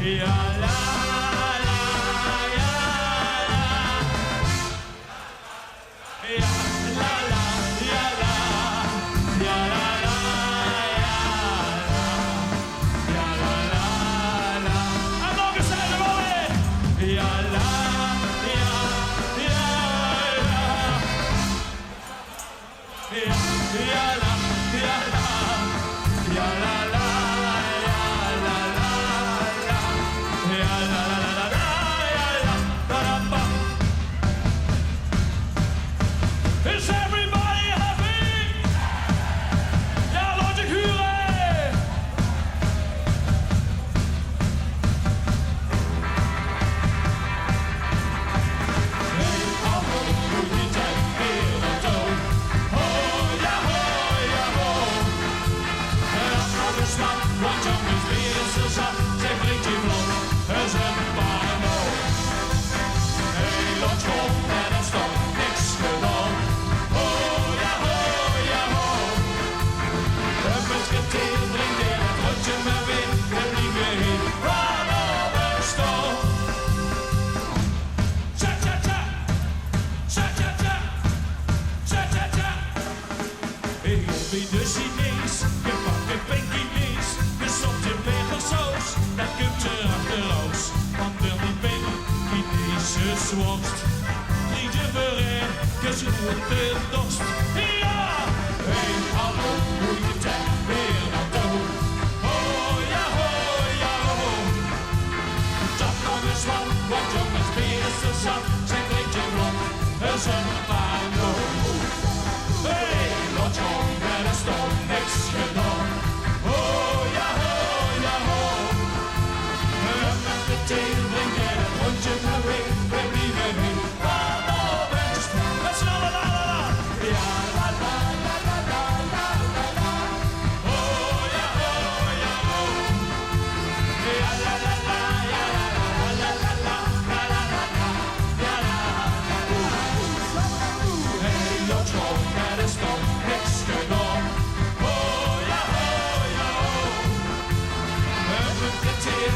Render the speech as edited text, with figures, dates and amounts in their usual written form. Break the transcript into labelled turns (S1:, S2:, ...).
S1: Ja, la, la, ja, la. Ja, la, la, ja, la. Ja, la, la, ja, la. Ja, la, la, la. En nog eens zijn we mooi. Ja, la, ja, ja, la. Ja, ja, la, ja, la. Ja, la, la. Is everybody happy? Ja, laat ik huren! Hey, hallo, hoe je tijd weer op toon. Ho, ja, ho, ja, ho. Het gaat een stap, want Jan is weer in zijn zak. Zeg, klinkt je vlot, er is een parano. Hey, laat kom en dan stop, niks gedaan. De Chinees, gebakken pinkies, gezocht in pepersaus, dat komt je achterloos. Want er niet ben, Chinese zworst, niet je verre, geschoten dorst. Ja! Hey, hallo, hoe je tijd weer naar toe. Oh ja, ho, ja, ho. Dat nog eens wat, want jongens, weer is er zat. Zijn kleedje blok, er is een pano. Hey, lot jong, er is toch niks gedaan. Oh ja, ho, ja, ho. Met de thee drink en het rondje naar weer. We blijven nu, pano, best. Met z'n allen, la, la, la. Ja, la, la, la, la, la, la, la, la. Oh ja, ho, ja, ho. Ja, la, la, la, ja, la, la, la, la, la, la, la, la, la, ja, la, la. Hey, lot jong, er is toch niks gedaan. Oh ja, ho, ja, ho. Met de thee